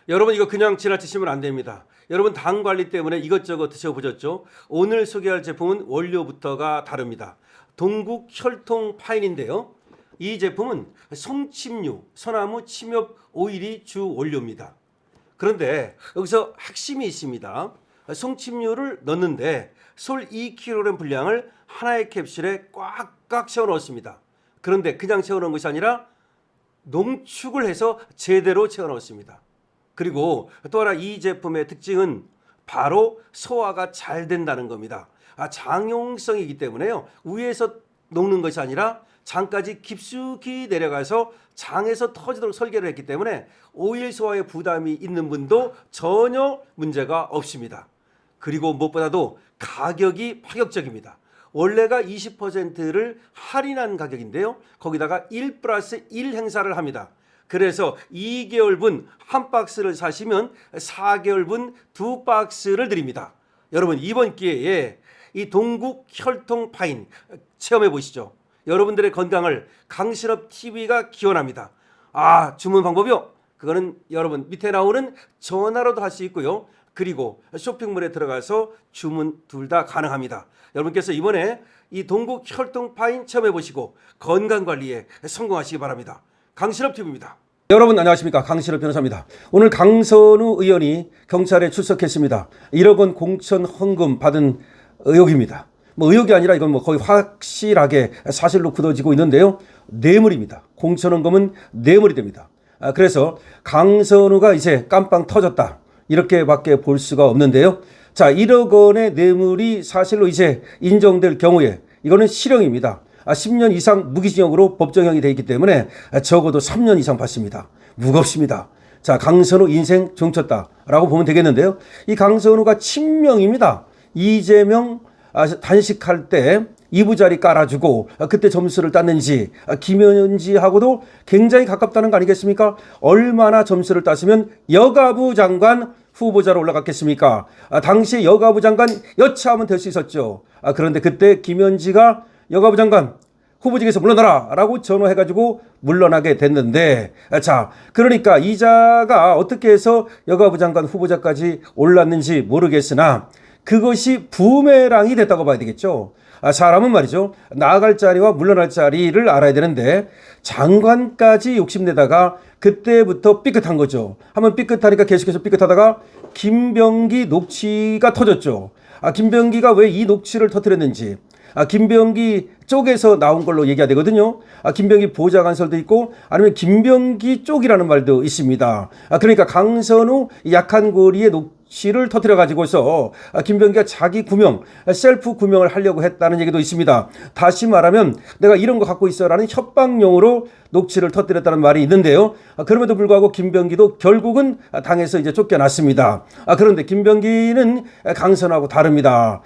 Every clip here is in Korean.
여러분 이거 그냥 지나치시면 안 됩니다. 여러분 당 관리 때문에 이것저것 드셔보셨죠? 오늘 소개할 제품은 원료부터가 다릅니다. 동국 혈통 파인인데요. 이 제품은 송침류, 소나무 침엽 오일이 주 원료입니다. 그런데 여기서 핵심이 있습니다. 송침류를 넣는데 솔 2kg 분량을 하나의 캡슐에 꽉꽉 채워 넣었습니다. 그런데 그냥 채워 넣은 것이 아니라 농축을 해서 제대로 채워 넣었습니다. 그리고 또 하나 이 제품의 특징은 바로 소화가 잘 된다는 겁니다. 장용성이기 때문에요. 위에서 녹는 것이 아니라 장까지 깊숙이 내려가서 장에서 터지도록 설계를 했기 때문에 오일 소화에 부담이 있는 분도 전혀 문제가 없습니다. 그리고 무엇보다도 가격이 파격적입니다. 원래가 20%를 할인한 가격인데요. 거기다가 1 플러스 1 행사를 합니다. 그래서 2개월분 한 박스를 사시면 4개월분 2박스를 드립니다. 여러분 이번 기회에 이 동국 혈통 파인 체험해 보시죠. 여러분들의 건강을 강신업 TV가 기원합니다. 주문 방법이요? 그거는 여러분 밑에 나오는 전화로도 할 수 있고요. 그리고 쇼핑몰에 들어가서 주문 둘 다 가능합니다. 여러분께서 이번에 이 동국 혈통 파인 체험해 보시고 건강관리에 성공하시기 바랍니다. 강신업 TV입니다. 여러분 안녕하십니까, 강신업 변호사입니다. 오늘 강선우 의원이 경찰에 출석했습니다. 1억 원 공천 헌금 받은 의혹입니다. 의혹이 아니라 이건 거의 확실하게 사실로 굳어지고 있는데요. 뇌물입니다. 공천 헌금은 뇌물이 됩니다. 그래서 강선우가 이제 깜빵 터졌다, 이렇게밖에 볼 수가 없는데요. 자, 1억 원의 뇌물이 사실로 이제 인정될 경우에 이거는 실형입니다. 10년 이상 무기징역으로 법정형이 되어 있기 때문에 적어도 3년 이상 받습니다. 무겁습니다. 자, 강선우 인생 종쳤다라고 보면 되겠는데요. 이 강선우가 친명입니다. 이재명 단식할 때 이부자리 깔아주고 그때 점수를 땄는지, 김현지하고도 굉장히 가깝다는 거 아니겠습니까? 얼마나 점수를 땄으면 여가부 장관 후보자로 올라갔겠습니까? 당시 여가부 장관 여차하면 될 수 있었죠. 그런데 그때 김현지가 여가부 장관 후보직에서 물러나라 라고 전화해가지고 물러나게 됐는데, 자, 그러니까 이자가 어떻게 해서 여가부 장관 후보자까지 올랐는지 모르겠으나 그것이 부메랑이 됐다고 봐야 되겠죠. 사람은 말이죠, 나아갈 자리와 물러날 자리를 알아야 되는데 장관까지 욕심내다가 그때부터 삐끗한 거죠. 한번 삐끗하니까 계속해서 삐끗하다가 김병기 녹취가 터졌죠. 김병기가 왜 이 녹취를 터뜨렸는지, 김병기 쪽에서 나온 걸로 얘기가 되거든요. 김병기 보좌관설도 있고 아니면 김병기 쪽이라는 말도 있습니다. 그러니까 강선우 약한 고리의 녹취를 터뜨려 가지고서 김병기가 자기 구명, 셀프 구명을 하려고 했다는 얘기도 있습니다. 다시 말하면 내가 이런 거 갖고 있어라는 협박용으로 녹취를 터뜨렸다는 말이 있는데요. 그럼에도 불구하고 김병기도 결국은 당에서 이제 쫓겨났습니다. 그런데 김병기는 강선우하고 다릅니다.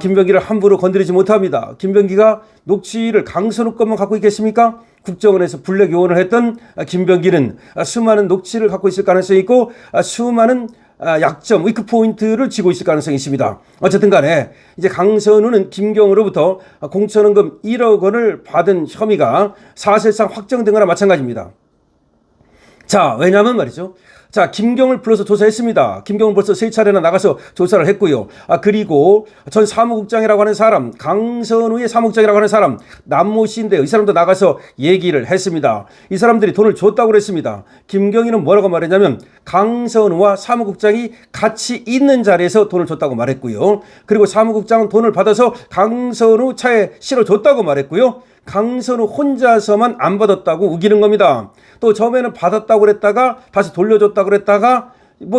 김병기를 함부로 건드리지 못합니다. 김병기가 녹취를 강선우 것만 갖고 있겠습니까? 국정원에서 블랙 요원을 했던 김병기는 수많은 녹취를 갖고 있을 가능성이 있고 수많은 약점, 위크 포인트를 쥐고 있을 가능성이 있습니다. 어쨌든 간에 이제 강선우는 김경으로부터 공천헌금 1억 원을 받은 혐의가 사실상 확정된 거나 마찬가지입니다. 자, 왜냐하면 말이죠, 자, 김경을 불러서 조사했습니다. 김경은 벌써 3차례나 나가서 조사를 했고요. 그리고 전 사무국장이라고 하는 사람, 강선우의 사무국장이라고 하는 사람, 남모 씨인데요. 이 사람도 나가서 얘기를 했습니다. 이 사람들이 돈을 줬다고 그랬습니다. 김경희는 뭐라고 말했냐면 강선우와 사무국장이 같이 있는 자리에서 돈을 줬다고 말했고요. 그리고 사무국장은 돈을 받아서 강선우 차에 실어줬다고 말했고요. 강선우 혼자서만 안 받았다고 우기는 겁니다. 또 처음에는 받았다고 그랬다가 다시 돌려줬다고 그랬다가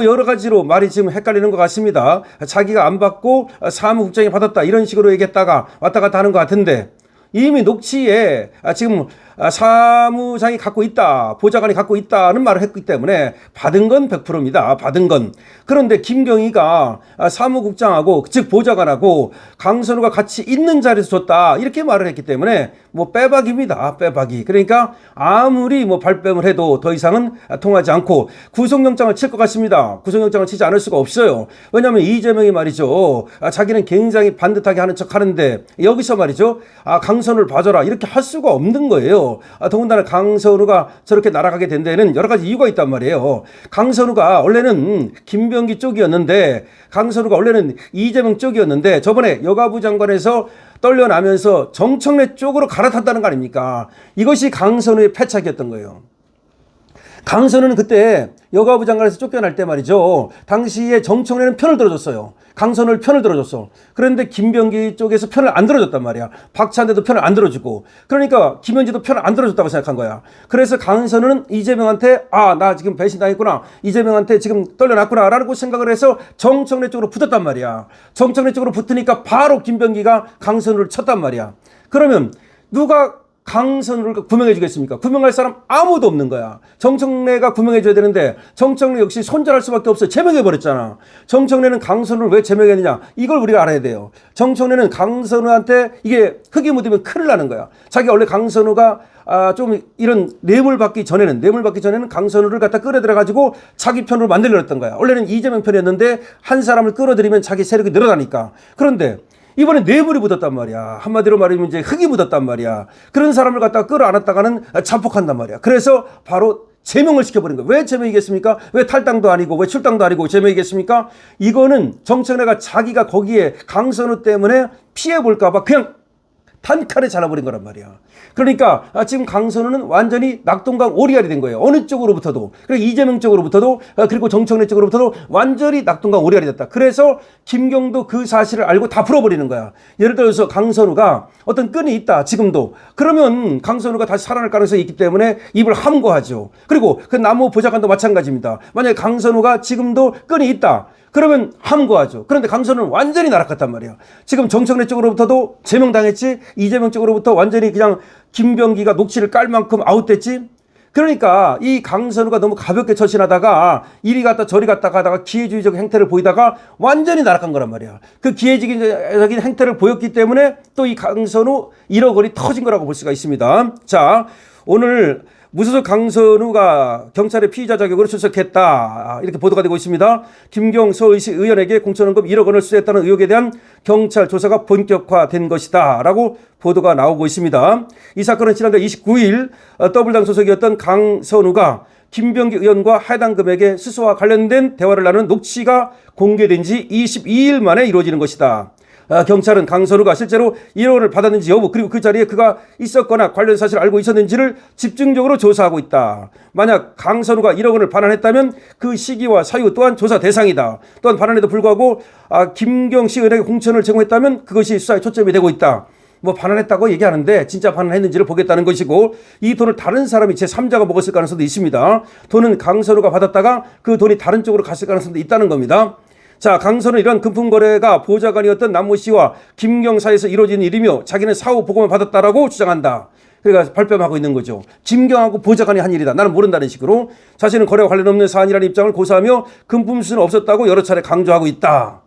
여러 가지로 말이 지금 헷갈리는 것 같습니다. 자기가 안 받고 사무국장이 받았다 이런 식으로 얘기했다가 왔다 갔다 하는 것 같은데, 이미 녹취에 지금 사무장이 갖고 있다, 보좌관이 갖고 있다는 말을 했기 때문에 받은 건 100%입니다. 받은 건. 그런데 김경희가 사무국장하고 즉 보좌관하고 강선우가 같이 있는 자리에서 줬다 이렇게 말을 했기 때문에 빼박입니다. 빼박이. 그러니까 아무리 발뺌을 해도 더 이상은 통하지 않고 구속영장을 칠 것 같습니다. 구속영장을 치지 않을 수가 없어요. 왜냐하면 이재명이 말이죠, 자기는 굉장히 반듯하게 하는 척 하는데 여기서 말이죠, 강선우 강선우를 봐줘라 이렇게 할 수가 없는 거예요. 더군다나 강선우가 저렇게 날아가게 된 데는 여러 가지 이유가 있단 말이에요. 강선우가 원래는 김병기 쪽이었는데 강선우가 원래는 이재명 쪽이었는데 저번에 여가부 장관에서 떨려나면서 정청래 쪽으로 갈아탔다는 거 아닙니까? 이것이 강선우의 패착이었던 거예요. 강선우는 그때 여가부 장관에서 쫓겨날 때 말이죠. 당시에 정청래는 편을 들어줬어요. 강선우를 편을 들어줬어. 그런데 김병기 쪽에서 편을 안 들어줬단 말이야. 박찬대도 편을 안 들어주고. 그러니까 김현지도 편을 안 들어줬다고 생각한 거야. 그래서 강선우는 이재명한테 나 지금 배신당했구나. 이재명한테 지금 떨려났구나 라고 생각을 해서 정청래 쪽으로 붙었단 말이야. 정청래 쪽으로 붙으니까 바로 김병기가 강선우를 쳤단 말이야. 그러면 누가 강선우를 구명해 주겠습니까? 구명할 사람 아무도 없는 거야. 정청래가 구명해 줘야 되는데 정청래 역시 손절할 수밖에 없어. 제명해 버렸잖아. 정청래는 강선우를 왜 제명했느냐? 이걸 우리가 알아야 돼요. 정청래는 강선우한테 이게 흙이 묻으면 큰일 나는 거야. 자기가 원래 강선우가 좀 이런 뇌물 받기 전에는 강선우를 갖다 끌어들여 가지고 자기 편으로 만들려했던 거야. 원래는 이재명 편이었는데 한 사람을 끌어들이면 자기 세력이 늘어나니까. 그런데 이번에 뇌물이 묻었단 말이야. 한마디로 말하면 이제 흙이 묻었단 말이야. 그런 사람을 갖다가 끌어안았다가는 자폭한단 말이야. 그래서 바로 제명을 시켜버린 거야. 왜 제명이겠습니까? 왜 탈당도 아니고 왜 출당도 아니고 제명이겠습니까? 이거는 정청래가 자기가 거기에 강선우 때문에 피해볼까봐 그냥 단칼에 잘라버린 거란 말이야. 그러니까 지금 강선우는 완전히 낙동강 오리알이 된 거예요. 어느 쪽으로부터도. 그리고 이재명 쪽으로부터도 그리고 정청래 쪽으로부터도 완전히 낙동강 오리알이 됐다. 그래서 김경도 그 사실을 알고 다 풀어버리는 거야. 예를 들어서 강선우가 어떤 끈이 있다. 지금도. 그러면 강선우가 다시 살아날 가능성이 있기 때문에 입을 함구하죠. 그리고 그 나무 보좌관도 마찬가지입니다. 만약에 강선우가 지금도 끈이 있다. 그러면 함구하죠. 그런데 강선우는 완전히 날아갔단 말이야. 지금 정청래 쪽으로부터도 제명당했지. 이재명 쪽으로부터 완전히 그냥 김병기가 녹취를 깔 만큼 아웃됐지. 그러니까 이 강선우가 너무 가볍게 처신하다가 이리 갔다 저리 갔다 가다가 기회주의적 행태를 보이다가 완전히 날아간 거란 말이야. 그 기회주의적인 행태를 보였기 때문에 또 이 강선우 1억 원이 터진 거라고 볼 수가 있습니다. 자, 오늘 무소속 강선우가 경찰의 피의자 자격으로 출석했다. 이렇게 보도가 되고 있습니다. 김경 서울시 의원에게 공천원금 1억 원을 수수했다는 의혹에 대한 경찰 조사가 본격화된 것이다. 라고 보도가 나오고 있습니다. 이 사건은 지난달 29일 더블당 소속이었던 강선우가 김병기 의원과 해당 금액의 수수와 관련된 대화를 나누는 녹취가 공개된 지 22일 만에 이루어지는 것이다. 경찰은 강선우가 실제로 1억 원을 받았는지 여부 그리고 그 자리에 그가 있었거나 관련 사실을 알고 있었는지를 집중적으로 조사하고 있다. 만약 강선우가 1억 원을 반환했다면 그 시기와 사유 또한 조사 대상이다. 또한 반환에도 불구하고 김경시 의원에게 공천을 제공했다면 그것이 수사의 초점이 되고 있다. 뭐 반환했다고 얘기하는데 진짜 반환했는지를 보겠다는 것이고 이 돈을 다른 사람이 제3자가 먹었을 가능성도 있습니다. 돈은 강선우가 받았다가 그 돈이 다른 쪽으로 갔을 가능성도 있다는 겁니다. 자, 강선우는 이런 금품 거래가 보좌관이었던 남모 씨와 김경 사이에서 이루어진 일이며 자기는 사후 보고만 받았다라고 주장한다. 그러니까 발뺌하고 있는 거죠. 김경하고 보좌관이 한 일이다. 나는 모른다는 식으로 자신은 거래와 관련 없는 사안이라는 입장을 고수하며 금품 수는 없었다고 여러 차례 강조하고 있다.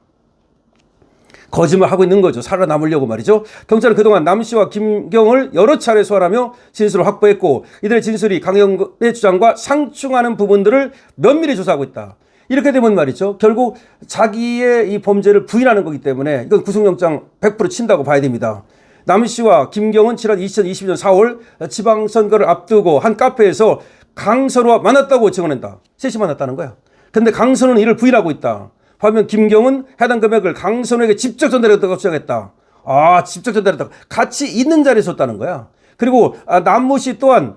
거짓말하고 있는 거죠. 살아남으려고 말이죠. 경찰은 그동안 남 씨와 김경을 여러 차례 소환하며 진술을 확보했고 이들의 진술이 강영의 주장과 상충하는 부분들을 면밀히 조사하고 있다. 이렇게 되면 말이죠. 결국 자기의 이 범죄를 부인하는 거기 때문에 이건 구속영장 100% 친다고 봐야 됩니다. 남 씨와 김경은 지난 2020년 4월 지방선거를 앞두고 한 카페에서 강선우와 만났다고 증언한다. 셋이 만났다는 거야. 근데 강선우는 이를 부인하고 있다. 반면 김경은 해당 금액을 강선우에게 직접 전달했다고 주장했다. 직접 전달했다고. 같이 있는 자리에서 줬다는 거야. 그리고 남모 씨 또한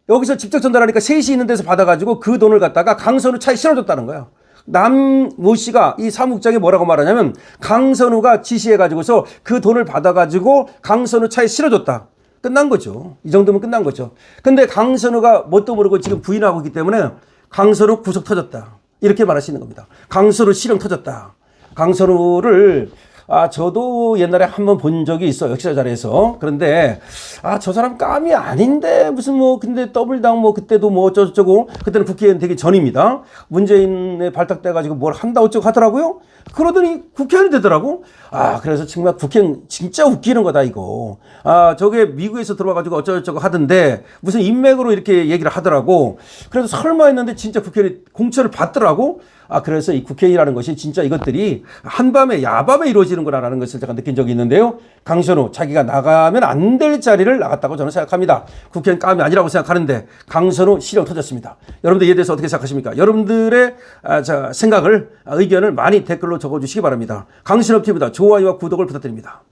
여기서 직접 전달하니까 셋이 있는 데서 받아가지고 그 돈을 갖다가 강선우 차에 실어줬다는 거야. 남모 씨가 이 사무국장이 뭐라고 말하냐면 강선우가 지시해가지고서 그 돈을 받아가지고 강선우 차에 실어줬다. 끝난 거죠. 이 정도면 끝난 거죠. 근데 강선우가 뭣도 모르고 지금 부인하고 있기 때문에 강선우 구속 터졌다. 이렇게 말할 수 있는 겁니다. 강선우 실형 터졌다. 강선우를 저도 옛날에 한번 본 적이 있어요. 역사 자리에서. 그런데, 저 사람 깜이 아닌데, 무슨 근데 더블당 그때도 어쩌고, 그때는 국회의원 되기 전입니다. 문재인에 발탁돼가지고 뭘 한다 어쩌고 하더라고요. 그러더니 국회의원이 되더라고. 그래서 정말 국회의원 진짜 웃기는 거다, 이거. 저게 미국에서 들어와가지고 어쩌고 하던데, 무슨 인맥으로 이렇게 얘기를 하더라고. 그래서 설마 했는데 진짜 국회의원이 공천을 받더라고. 그래서 이 국회의라는 것이 진짜 이것들이 한밤에 야밤에 이루어지는 거라는 것을 제가 느낀 적이 있는데요. 강선우 자기가 나가면 안 될 자리를 나갔다고 저는 생각합니다. 국회의원 깜이 아니라고 생각하는데 강선우 실형 터졌습니다. 여러분들 이에 대해서 어떻게 생각하십니까? 여러분들의 생각을 의견을 많이 댓글로 적어주시기 바랍니다. 강신업 TV입니다. 좋아요와 구독을 부탁드립니다.